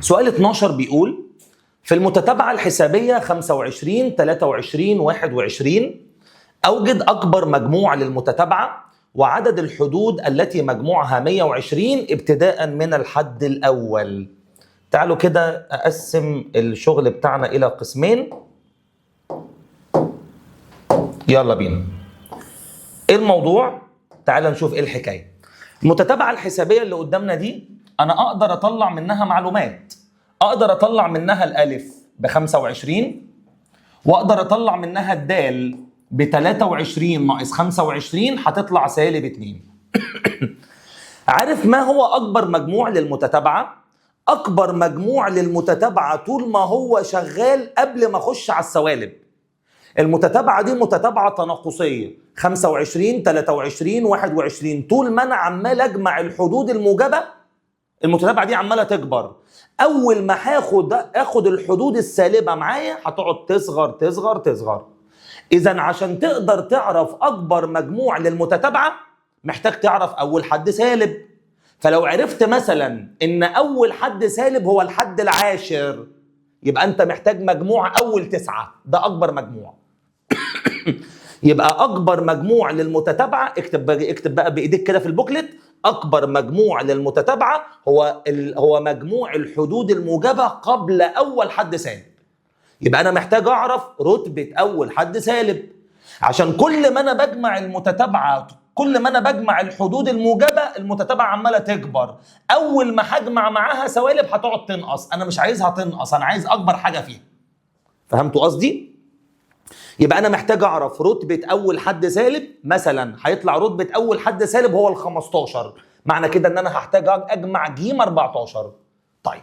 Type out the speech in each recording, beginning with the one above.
سؤال 12 بيقول في المتتابعة الحسابية 25 23 21 أوجد أكبر مجموع للمتتابعة وعدد الحدود التي مجموعها 120 ابتداء من الحد الأول. تعالوا كده أقسم الشغل بتاعنا إلى قسمين. يلا بينا. إيه الموضوع؟ تعالوا نشوف إيه الحكاية. المتتابعة الحسابية اللي قدامنا دي أنا أقدر أطلع منها معلومات. أقدر أطلع منها الألف ب25 وأقدر أطلع منها الدال ب23 ناقص 25 هتطلع سالب 2. عارف ما هو أكبر مجموع للمتتابعة؟ أكبر مجموع للمتتابعة طول ما هو شغال قبل ما أخش على السوالب. المتتابعة دي متتابعة تناقصية 25 23 21. طول ما أنا عمال أجمع الحدود الموجبة المتتابعة دي عمالة تكبر. أول ما آخد الحدود السالبة معايا هتقعد تصغر تصغر تصغر. إذا عشان تقدر تعرف أكبر مجموع للمتتابعة محتاج تعرف أول حد سالب. فلو عرفت مثلا إن أول حد سالب هو الحد العاشر يبقى أنت محتاج مجموع أول 9، ده أكبر مجموع. يبقى أكبر مجموع للمتتابعة اكتب بقى بإيديك كده في البوكلت. أكبر مجموع للمتتابعة هو مجموع الحدود الموجبة قبل أول حد سالب. يبقى أنا محتاج أعرف رتبة أول حد سالب عشان كل ما أنا بجمع المتتابعة كل ما أنا بجمع الحدود الموجبة المتتابعة عمالة تكبر. أول ما هجمع معاها سوالب هتقعد تنقص. أنا مش عايزها تنقص، أنا عايز أكبر حاجة فيها. فهمتوا قصدي؟ يبقى أنا محتاج أعرف رتبة أول حد سالب. مثلا هيطلع رتبة أول حد سالب هو ال15. معنى كده إن أنا هحتاج أجمع ج 14. طيب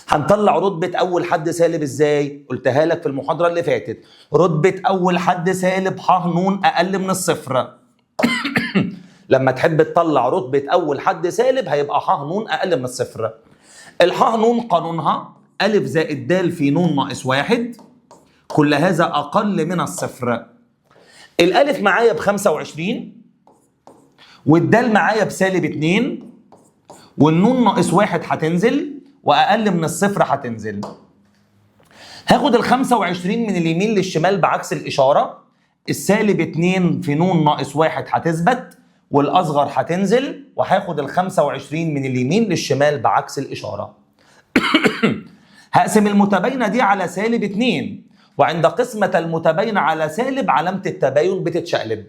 هنطلع رتبة أول حد سالب إزاي؟ قلتها لك في المحاضرة اللي فاتت. رتبة أول حد سالب ح ن أقل من الصفر. لما تحب تطلع رتبة أول حد سالب هيبقى ح ن أقل من الصفر. الح ن قانونها أ زائد د في ن ناقص 1. كل هذا أقل من الصفر. الألف معايا ب25 والدال معايا بسالب 2 والنون ناقص 1 هتنزل وأقل من الصفر هتنزل. هاخد ال25 من اليمين للشمال بعكس الإشارة. السالب 2 في ن ناقص 1 هتثبت والأصغر هتنزل. وهاخد ال25 من اليمين للشمال بعكس الإشارة. هقسم المتباينة دي على سالب 2. وعند قسمة المتباينة على سالب علامة التباين بتتشقلب.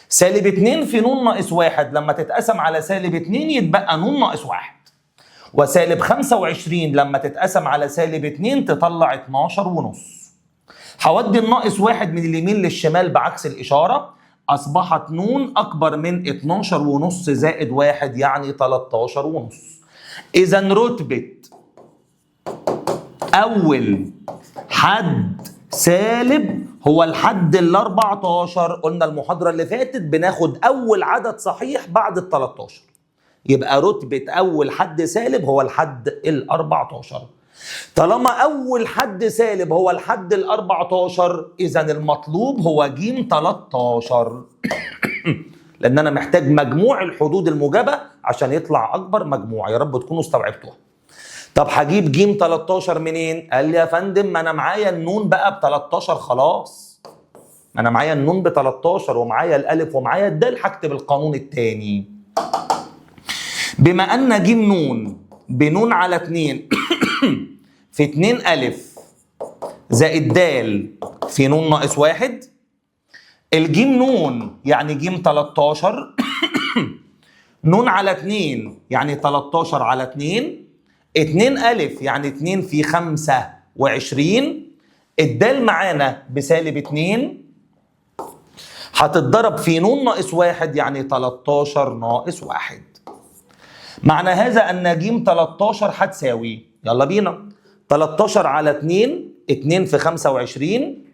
سالب 2 في ن ناقص 1 لما تتقسم على سالب 2 يتبقى ن ناقص 1. وسالب 25 لما تتقسم على سالب 2 تطلع 12 ونص. هودي الناقص 1 من اليمين للشمال بعكس الإشارة. أصبحت ن أكبر من 12 ونص زائد 1 يعني 13 ونص. إذا رتبة أول حد سالب هو الحد ال14. قلنا المحاضرة اللي فاتت بناخد أول عدد صحيح بعد ال13. يبقى رتبة أول حد سالب هو الحد ال14. طالما أول حد سالب هو الحد ال14 إذا المطلوب هو ج 13. لأن أنا محتاج مجموع الحدود الموجبة عشان يطلع أكبر مجموع. يا رب تكونوا استوعبتوها. طب هجيب ج 13 منين؟ قال لي يا فندم ما انا معايا النون بقى ب13 خلاص. ما انا معايا النون ب13 ومعايا الالف ومعايا الدال. هكتب القانون الثاني. بما ان ج ن بنون على 2 في 2 الف زائد د في ن ناقص 1. الجيم نون يعني ج 13 نون على 2 يعني 13 على 2. 2 ألف يعني 2 في 25. الدال معانا بسالب 2 هتتضرب في ن ناقص 1 يعني 13 ناقص 1. معنى هذا أن ج 13 هتساوي يلا بينا 13 على 2 2 في 25.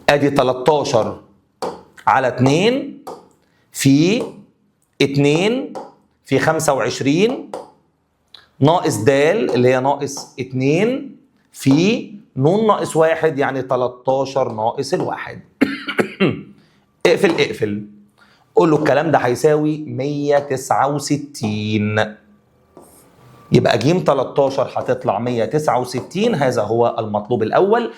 أدي 13 على 2 في 2 في 25 ناقص د اللي هي ناقص 2 في ن ناقص 1 يعني 13 ناقص 1. اقفل. قول له الكلام ده هيساوي 169. يبقى ج 13 هتطلع 169، هذا هو المطلوب الأول.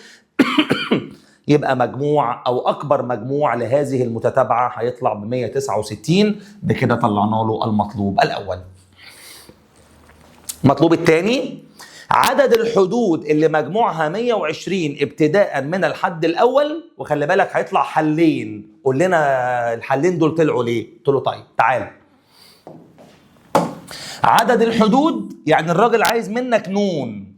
يبقى مجموع أو أكبر مجموع لهذه المتتابعة هيطلع ب 169. بكده طلعنا له المطلوب الأول. المطلوب الثاني، عدد الحدود اللي مجموعها 120 ابتداء من الحد الأول. وخلي بالك هيطلع حلين، قول لنا الحلين دول طلعوا ليه؟ قلت له طيب تعال. عدد الحدود يعني الراجل عايز منك نون.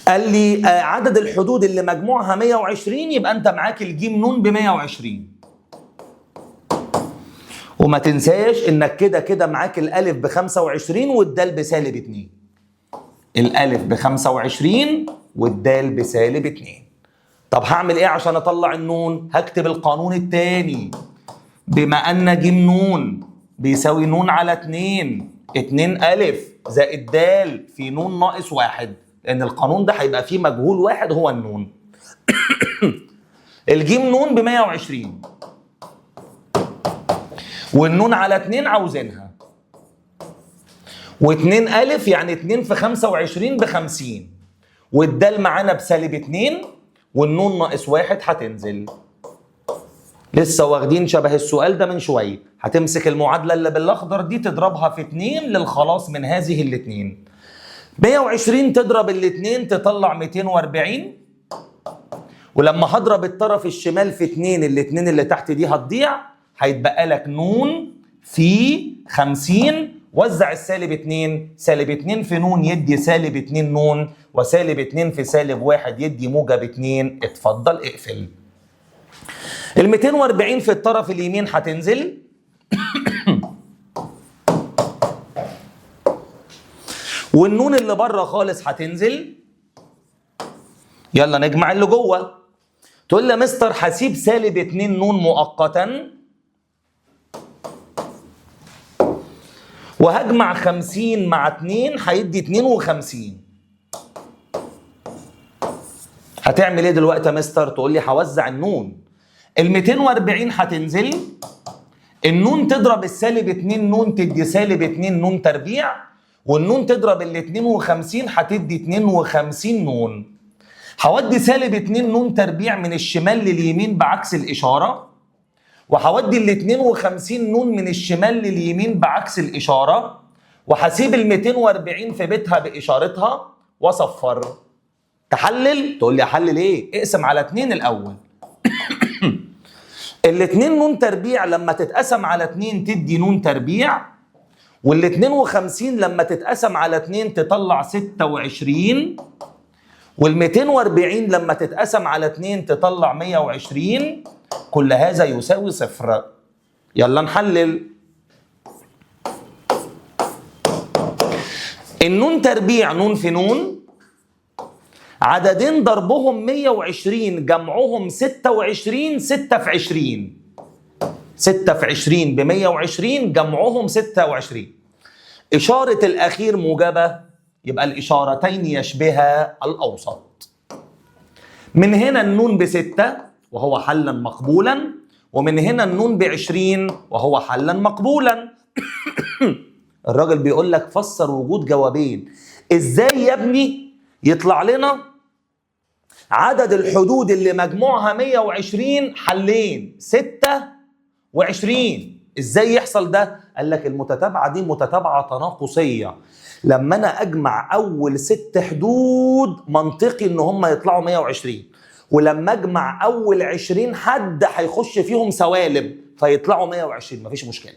قال لي عدد الحدود اللي مجموعها 120، يبقى انت معاك الجيم نون ب 120. وما تنساش انك كده كده معاك الالف ب 25 والدال بسالب 2. الالف ب 25 والدال بسالب 2. طب هعمل ايه عشان اطلع النون؟ هكتب القانون الثاني. بما ان ج نون بيساوي نون على 2 الف زائد د في نون ناقص 1، لان القانون ده هيبقى فيه مجهول واحد هو النون. الجيم نون ب 120 والنون على 2 عاوزينها، و2 الف يعني 2 في 25 ب 50، والدال معانا بسالب 2 والنون ناقص 1 هتنزل. لسه واخدين شبه السؤال ده من شويه. هتمسك المعادله اللي بالاخضر دي تضربها في 2 للخلاص من هذه الاثنين. 120 تضرب الاثنين تطلع 240، ولما هضرب الطرف الشمال في 2 الاثنين اللي تحت دي هتضيع، هيتبقى لك نون في 50. وزع السالب 2، سالب 2 في نون يدي سالب 2 نون، وسالب 2 في سالب 1 يدي موجب 2. اتفضل اقفل. ال 240 في الطرف اليمين هتنزل والنون اللي بره خالص هتنزل. يلا نجمع اللي جوه. تقول لي يا مستر هسيب سالب 2 نون مؤقتا وهجمع 50 مع 2 هيدي 52. هتعمل ايه دلوقتي يا مستر؟ تقول لي هوزع النون. ال 240 هتنزل، النون تضرب السالب 2 نون تدي سالب 2 نون تربيع، والنون تضرب ال 52 هتدي 52 نون. هودي سالب 2 نون تربيع من الشمال لليمين بعكس الإشارة، وهودي ال 52 نون من الشمال لليمين بعكس الإشارة، وهسيب ال 240 في بيتها بإشارتها وصفر. تحلل؟ تقول لي احلل ايه؟ اقسم على 2 الأول. الاتنين نون تربيع لما تتقسم على 2 تدي نون تربيع، وال 52 لما تتقسم على 2 تطلع 26، وال 240 لما تتقسم على 2 تطلع 120. كل هذا يساوي صفر. يلا نحلل. النون تربيع نون في نون، عددين ضربهم 120 جمعهم 26، 6 في 20. 6 في 20 ب 120 جمعهم 26. إشارة الأخير موجبة، يبقى الإشارتين يشبها الأوسط. من هنا النون ب6 وهو حلا مقبولا، ومن هنا النون ب20 وهو حلا مقبولا. الراجل بيقول لك فسر وجود جوابين. ازاي يا ابني يطلع لنا عدد الحدود اللي مجموعها 120 حلين 26؟ ازاي يحصل ده؟ قال لك المتتابعة دي متتابعة تناقصية. لما انا اجمع اول 6 حدود منطقي ان هم يطلعوا 120، ولما اجمع اول 20 حد هيخش فيهم سوالب فيطلعوا 120. مفيش مشكلة.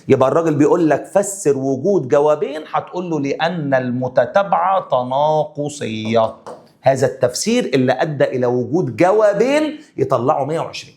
يبقى الراجل بيقول لك فسر وجود جوابين، هتقول له لأن المتتابعة تناقصية. هذا التفسير اللي أدى إلى وجود جوابين يطلعوا 120.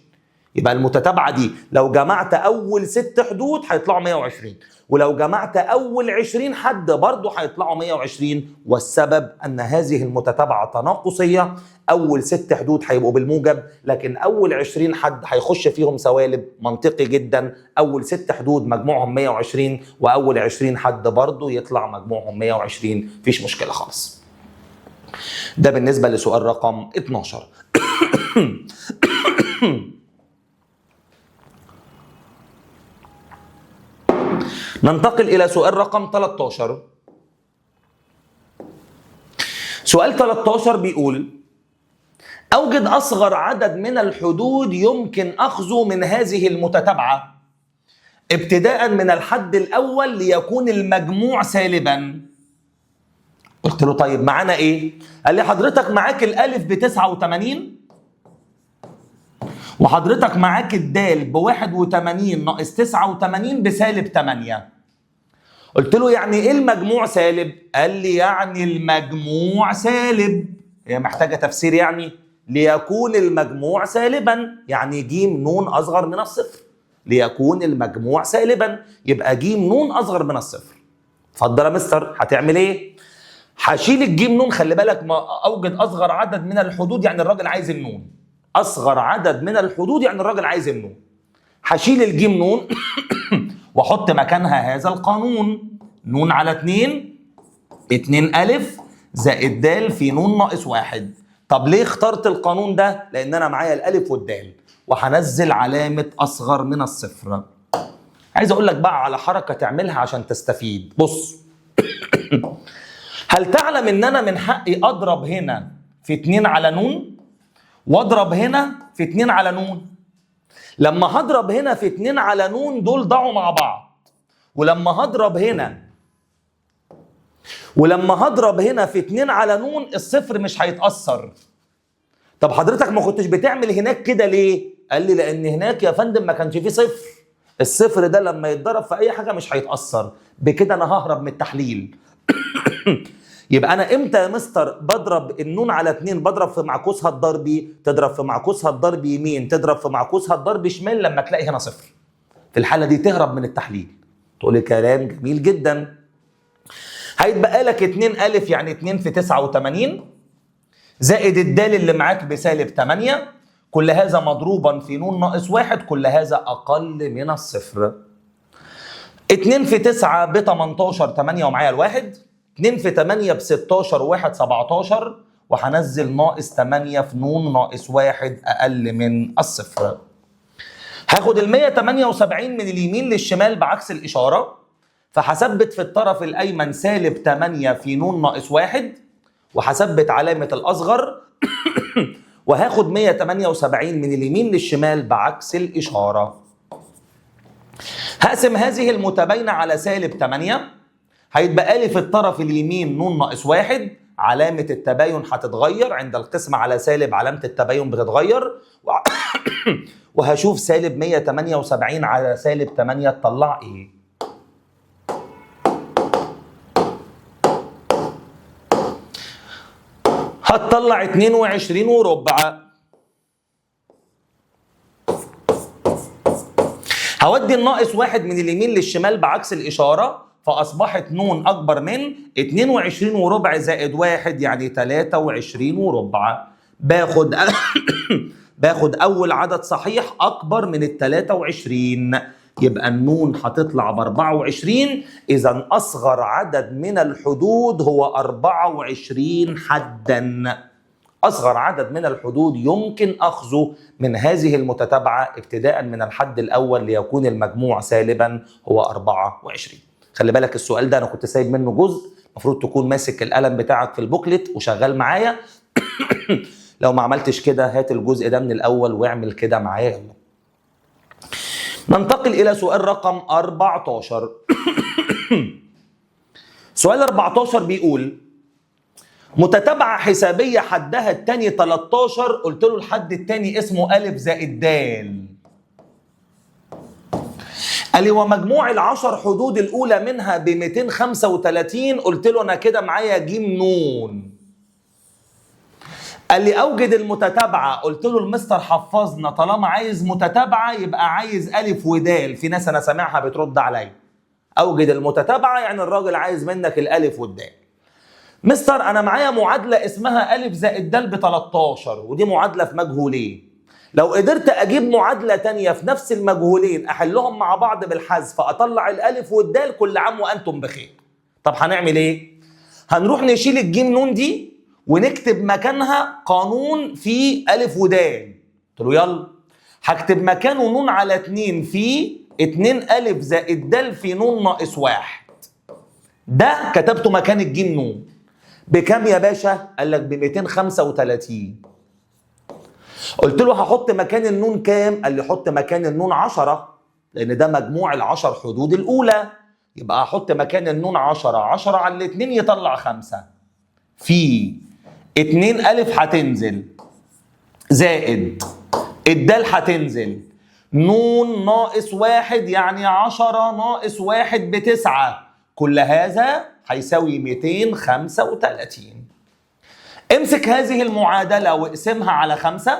يبقى المتتابعة دي لو جمعت أول 6 حدود هيطلعوا 120، ولو جمعت أول 20 حد برضه هيطلعوا 120. والسبب أن هذه المتتابعة تناقصية. أول 6 حدود هيبقوا بالموجب، لكن أول 20 حد هيخش فيهم سوالب. منطقي جدا. أول 6 حدود مجموعهم 120، وأول 20 حد برضه يطلع مجموعهم 120. مفيش مشكلة خالص. ده بالنسبة لسؤال رقم 12. ننتقل إلى سؤال رقم 13. سؤال 13 بيقول: أوجد أصغر عدد من الحدود يمكن أخذه من هذه المتتابعة ابتداء من الحد الأول ليكون المجموع سالبا. قلت له طيب معانا إيه؟ قال لي حضرتك معاك الألف ب89 وحضرتك معاك الدال ب81 ناقص 89 بسالب 8. قلت له يعني ايه المجموع سالب؟ قال لي يعني المجموع سالب. هي محتاجة تفسير يعني؟ ليكون المجموع سالبا يعني ج ن أصغر من الصفر. ليكون المجموع سالبا يبقى ج ن أصغر من الصفر. اتفضل يا مستر، هتعمل ايه؟ هشيل الجيم ن. خلي بالك، ما اوجد اصغر عدد من الحدود يعني الراجل عايز النون. اصغر عدد من الحدود يعني الراجل عايز النون. هشيل الجيم ن واحط مكانها هذا القانون: ن على 2 ألف زائد د في ن ناقص 1. طب ليه اخترت القانون ده؟ لان انا معايا الالف والدال وهنزل علامة اصغر من الصفر. عايز اقول لك بقى على حركة تعملها عشان تستفيد. بص هل تعلم ان انا من حقي اضرب هنا في 2 على ن واضرب هنا في 2 على ن؟ لما هضرب هنا في 2 على ن دول ضاعوا مع بعض، ولما هضرب هنا في 2 على ن الصفر مش هيتأثر. طب حضرتك ما كنتش بتعمل هناك كده ليه؟ قال لي لان هناك يا فندم ما كانش فيه صفر. الصفر ده لما يتضرب في اي حاجه مش هيتأثر. بكده انا ههرب من التحليل. يبقى انا امتى يا مستر بضرب النون على 2؟ بضرب في معكوسها الضربي، تضرب في معكوسها الضربي يمين، تضرب في معكوسها الضربي شمال لما تلاقي هنا صفر. في الحاله دي تهرب من التحليل. تقول لي كلام جميل جدا. هيتبقى لك 2 ألف يعني 2 في 89 زائد الدال اللي معاك بسالب 8، كل هذا مضروبا في ن ناقص 1، كل هذا اقل من الصفر. 2 في 9 ب 18، 8 ومعايا الواحد. 2 في 8 ب 16 و1 17، وهنزل ناقص 8 في ن ناقص 1 اقل من الصفر. هاخد ال 178 من اليمين للشمال بعكس الاشاره، فهثبت في الطرف الايمن سالب 8 في ن ناقص 1، وهثبت علامه الاصغر وهاخد 178 من اليمين للشمال بعكس الاشاره. هقسم هذه المتباينه على سالب 8، هيتبقى لي في الطرف اليمين ن ناقص 1. علامة التباين هتتغير عند القسمة على سالب، علامة التباين بتتغير وهشوف سالب 178 على سالب 8 تطلع ايه؟ هتطلع 22 وربع. هودي الناقص 1 من اليمين للشمال بعكس الإشارة، فأصبحت ن أكبر من 22 وربع زائد 1 يعني 23 وربع. باخد أول عدد صحيح أكبر من ال 23، يبقى النون هتطلع ب 24. إذا أصغر عدد من الحدود هو 24 حدا. أصغر عدد من الحدود يمكن أخذه من هذه المتتابعة ابتداء من الحد الأول ليكون المجموع سالبا هو 24. خلي بالك السؤال ده أنا كنت سايب منه جزء، المفروض تكون ماسك القلم بتاعك في البوكلت وشغال معايا. لو ما عملتش كده هات الجزء ده من الأول واعمل كده معايا. يلا ننتقل إلى سؤال رقم 14. سؤال 14 بيقول: متتابعة حسابية حدها التاني 13، قلت له الحد التاني اسمه ألف زائد دال. قال لي ومجموع ال10 حدود الأولى منها ب 235، قلت له أنا كده معايا ج ن. قال لي أوجد المتتابعة، قلت له المستر حفظنا طالما عايز متتابعة يبقى عايز ألف ودال. في ناس أنا سامعها بترد عليا، أوجد المتتابعة يعني الراجل عايز منك الألف والدال. مستر أنا معايا معادلة اسمها ألف زائد دال ب 13، ودي معادلة في مجهولين. لو قدرت أجيب معادلة تانية في نفس المجهولين أحلهم مع بعض بالحذف أطلع الألف والدال، كل عام وأنتم بخير. طب هنعمل إيه؟ هنروح نشيل الجيم نون دي ونكتب مكانها قانون في ألف ودال. قلت له يلا. هكتب مكانه نون على 2 في 2 أ زائد د في ن ناقص 1. ده كتبته مكان الجيم ن. بكام يا باشا؟ قال لك ب 235. قلت له هحط مكان النون كام؟ قال لي حط مكان النون 10، لأن ده مجموع ال10 حدود الأولى. يبقى هحط مكان النون 10. 10 على الاتنين يطلع 5. في 2 أ هتنزل زائد الدال هتنزل ن ناقص 1، يعني 10 ناقص 1 ب9. كل هذا هيساوي 235. امسك هذه المعادلة واقسمها على 5،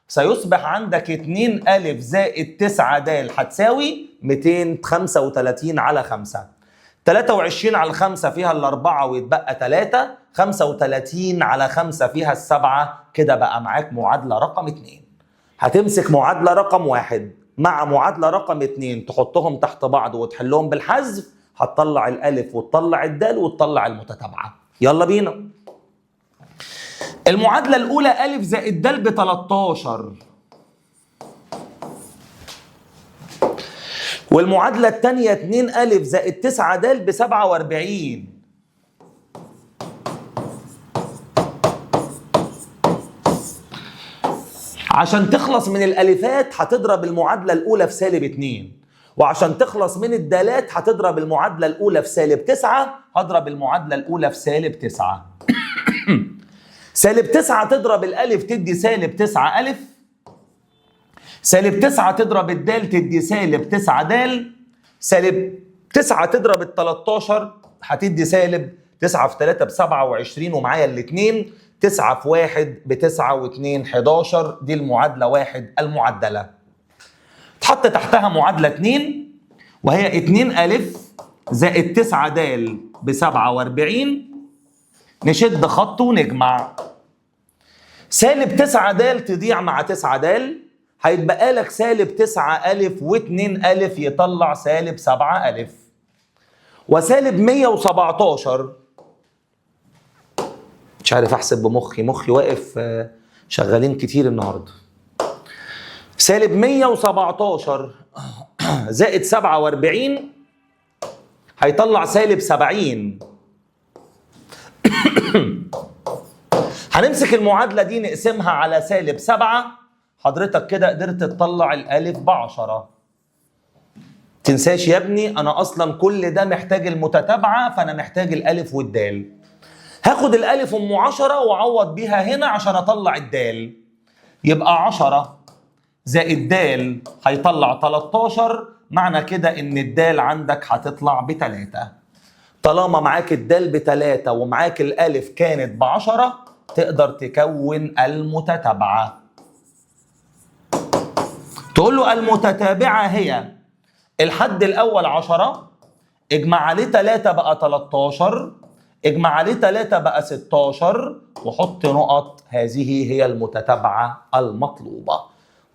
سيصبح عندك 2 أ زائد 9 د هتساوي 235 على 5. 23 على 5 فيها الأربعة ويتبقى 3. 35 على 5 فيها السبعة. كده بقى معاك معادلة رقم 2. هتمسك معادلة رقم 1 مع معادلة رقم 2 تحطهم تحت بعض وتحلهم بالحذف، هتطلع الألف وتطلع الدال وتطلع المتتابعة. يلا بينا. المعادلة الأولى أ زائد د ب 13، والمعادلة الثانية 2 أ زائد 9 د ب 47. عشان تخلص من الألفات هتضرب المعادلة الأولى في -2، وعشان تخلص من الدالات هتضرب المعادلة الأولى في -9. هضرب المعادلة الأولى في -9. -9 تضرب الألف تدي -9 أ، -9 تضرب الدال تدي -9 د، -9 تضرب ال 13 هتدي -9 في 3 ب 27، ومعايا الاثنين 9 في 1 ب 9 و2 11. دي المعادلة 1 المعدلة. تحط تحتها معادلة 2 وهي 2 أ زائد 9 د ب 47. نشد خط ونجمع. -9 د تضيع مع 9 د، هيتبقى لك -9 أ و2 أ يطلع -7 أ. و117 مش عارف احسب بمخي، مخي واقف شغالين كتير النهارده. -117 زائد 47 هيطلع -70. هنمسك المعادلة دي نقسمها على -7. حضرتك كده قدرت تطلع الألف ب10. تنساش يا ابني أنا أصلا كل ده محتاج المتتابعة، فأنا محتاج الألف والدال. هاخد الألف أم 10 وأعوض بيها هنا عشان أطلع الدال. يبقى 10 زائد دال هيطلع 13. معنى كده إن الدال عندك هتطلع ب3. طالما معاك الدال ب3 ومعاك الألف كانت ب10، تقدر تكون المتتابعة. تقول له المتتابعة هي الحد الأول 10، اجمع عليه 3 بقى 13، اجمع عليه 3 بقى 16، وحط نقط. هذه هي المتتابعة المطلوبة.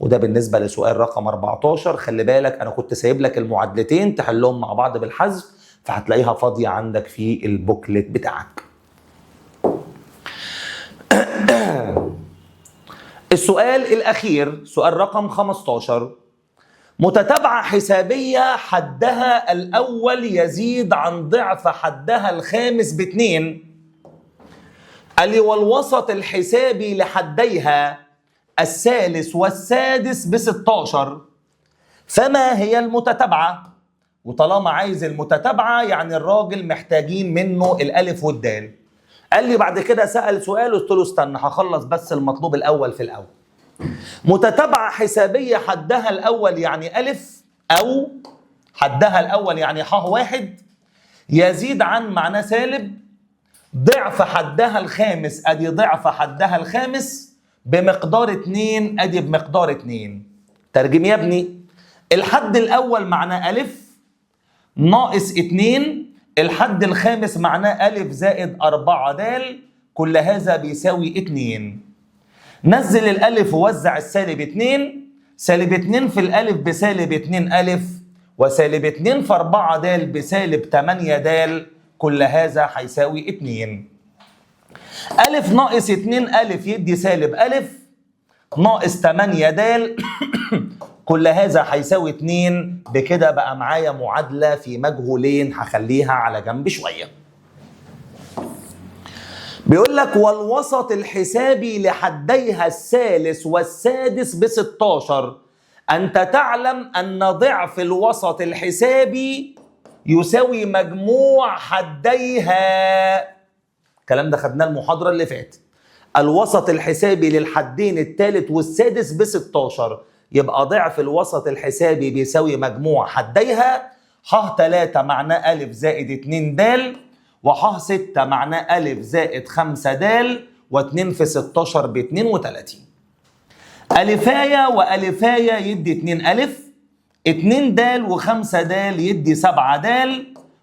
وده بالنسبة لسؤال رقم 14. خلي بالك أنا كنت سايب لك المعادلتين تحلهم مع بعض بالحذف، فهتلاقيها فاضية عندك في البوكلت بتاعك. السؤال الأخير سؤال رقم 15. متتابعة حسابية حدها الأول يزيد عن ضعف حدها الخامس ب2. قال لي والوسط الحسابي لحديها الثالث والسادس ب16، فما هي المتتابعة؟ وطالما عايز المتتابعة يعني الراجل محتاجين منه الألف والدال. قال لي بعد كده سأل سؤال، قلت له استنى هخلص بس المطلوب الأول في الأول. متتابعة حسابية حدها الأول يعني ألف، أو حدها الأول يعني ح1، يزيد عن معناه سالب ضعف حدها الخامس، أدي ضعف حدها الخامس بمقدار 2، أدي بمقدار 2. ترجم يا ابني. الحد الأول معناه ألف ناقص 2، الحد الخامس معناه ألف زائد 4 د، كل هذا بيساوي 2. نزل الألف ووزع السالب 2. سالب 2 في الألف بسالب 2 ألف، وسالب 2 في 4 د بسالب 8 د، كل هذا هيساوي 2. ألف ناقص 2 ألف يدي سالب ألف، ناقص 8 د كل هذا هيساوي 2. بكده بقى معايا معادلة في مجهولين، هخليها على جنب شوية. بيقول لك والوسط الحسابي لحديها الثالث والسادس ب16. أنت تعلم أن ضعف الوسط الحسابي يساوي مجموع حديها. الكلام ده خدناه المحاضرة اللي فاتت. الوسط الحسابي للحدين الثالث والسادس ب16، يبقى ضعف الوسط الحسابي بيساوي مجموع حديها. ح 3 معناه أ زائد 2 د، وح 6 معناه أ زائد 5 د، و2 في 16 ب 32. ألفاية وألفاية يدي 2 أ، 2 د و5 د يدي 7 د،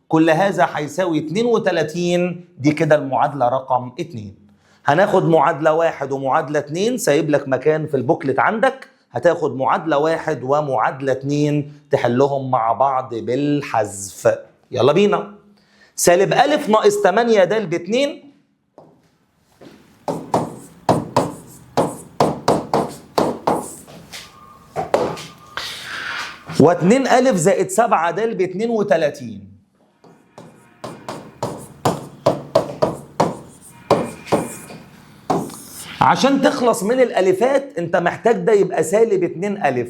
كل هذا هيساوي 32. دي كده المعادلة رقم 2. هناخد معادلة 1 ومعادلة 2، سايب لك مكان في البوكلت عندك، هتاخد معادلة 1 ومعادلة 2 تحلهم مع بعض بالحذف. يلا بينا. سالب أ ناقص 8 د ب2، و2 أ زائد 7 د ب 32. عشان تخلص من الالفات انت محتاج ده يبقى سالب 2 أ،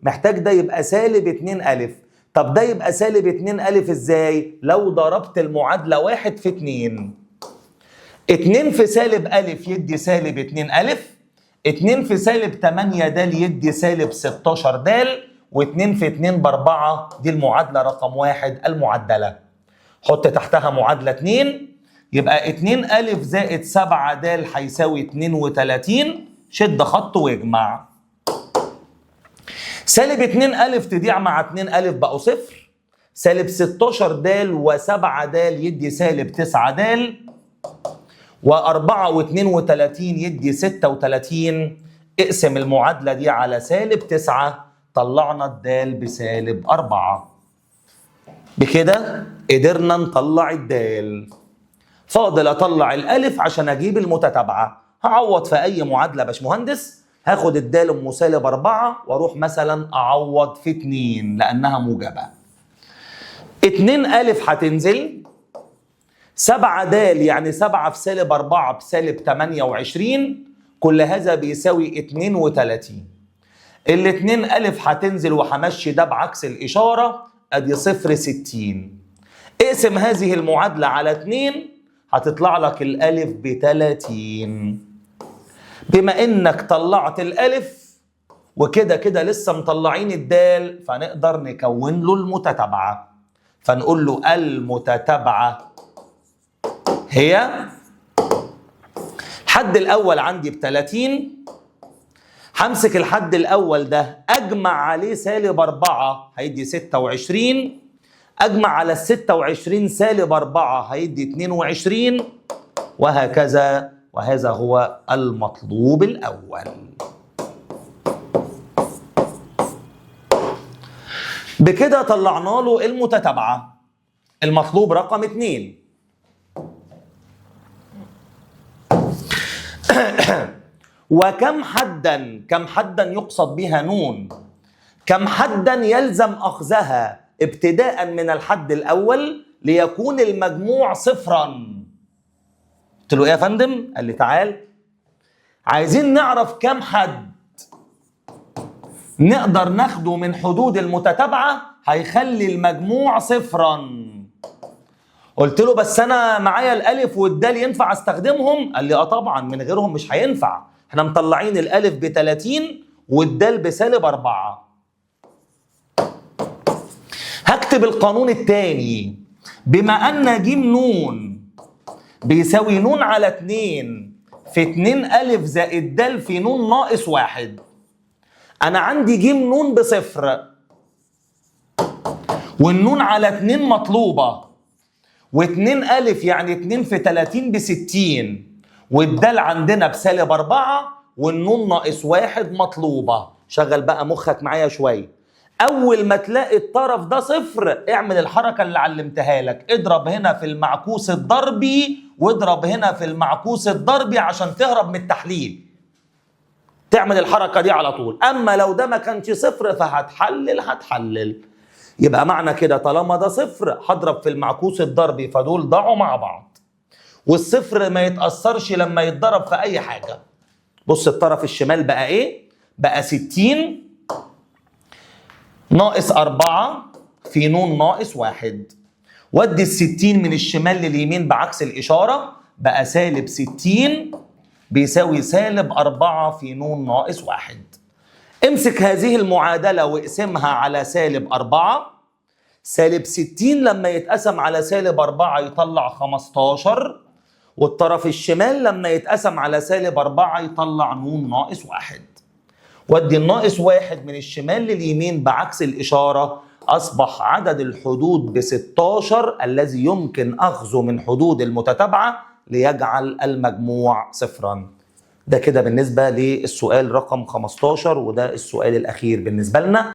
محتاج ده يبقى سالب 2 أ. طب ده يبقى سالب 2 أ ازاي؟ لو ضربت المعادلة 1 في 2. 2 في سالب أ يدي سالب 2 أ، 2 في سالب 8 د يدي سالب 16 د، و2 في 2 ب4. دي المعادلة رقم 1 المعدلة. حط تحتها معادلة 2، يبقى 2 أ زائد 7 د هيساوي 32. شد خط واجمع. سالب 2 أ تضيع مع 2 أ بقوا صفر. سالب 16 د و7 د يدي سالب 9 د، و4 و32 يدي 36. اقسم المعادلة دي على سالب 9، طلعنا الدال بسالب 4. بكده قدرنا نطلع الدال. فاضل اطلع الالف عشان اجيب المتتابعه. هعوض في اي معادله يا باشمهندس، هاخد الدال ام سالب 4 واروح مثلا اعوض في 2 لانها موجبه. 2 أ هتنزل، 7 د يعني 7 في سالب 4 بسالب 28، كل هذا بيساوي 32. ال 2 أ هتنزل وهمشي ده بعكس الاشاره، ادي 0.60. اقسم هذه المعادله على 2 هتطلع لك الألف ب30. بما إنك طلعت الألف وكده كده لسه مطلعين الدال، فنقدر نكون له المتتابعة. فنقول له المتتابعة هي الحد الأول عندي ب30، همسك الحد الأول ده أجمع عليه سالب 4 هيدي 26، أجمع على 26 سالب 4 هيدي 22، وهكذا. وهذا هو المطلوب الأول. بكده طلعنا له المتتابعة. المطلوب رقم 2. وكم حدا، كم حدا يقصد بها نون، كم حدا يلزم أخذها ابتداء من الحد الأول ليكون المجموع صفرا. قلت له ايه يا فندم؟ قال لي تعال عايزين نعرف كم حد نقدر ناخده من حدود المتتابعة هيخلي المجموع صفرا. قلت له بس انا معايا الالف والدال ينفع استخدمهم؟ قال لي اه طبعا، من غيرهم مش هينفع، احنا مطلعين الالف ب30 والدال بسالب 4. هكتب القانون الثاني. بما ان ج ن بيساوي ن على 2 في 2 أ زائد د في ن ناقص 1، انا عندي ج ن بصفر والنون على 2 مطلوبه، و2 أ يعني 2 في 30 ب60، والدال عندنا بسالب 4 والنون ناقص 1 مطلوبه. شغل بقى مخك معايا شويه. اول ما تلاقي الطرف ده صفر اعمل الحركه اللي علمتها لك، اضرب هنا في المعكوس الضربي واضرب هنا في المعكوس الضربي عشان تهرب من التحليل. تعمل الحركة دي على طول. أما لو ده ما كانش صفر هتحلل. يبقى معنى كده طالما ده صفر هضرب في المعكوس الضربي، فدول ضاعوا مع بعض. والصفر ما يتأثرش لما يتضرب في أي حاجة. بص الطرف الشمال بقى إيه؟ بقى 60 ناقص 4 في ن ناقص 1. ودي ال60 من الشمال لليمين بعكس الإشارة، بقى سالب 60 بيساوي سالب 4 في ن ناقص 1. امسك هذه المعادلة واقسمها على سالب 4. سالب 60 لما يتقسم على سالب 4 يطلع 15، والطرف الشمال لما يتقسم على سالب 4 يطلع ن ناقص 1. ودي الناقص 1 من الشمال لليمين بعكس الإشارة، أصبح عدد الحدود ب16 الذي يمكن أخذه من حدود المتتابعة ليجعل المجموع صفرا. ده كده بالنسبة للسؤال رقم 15، وده السؤال الأخير بالنسبة لنا.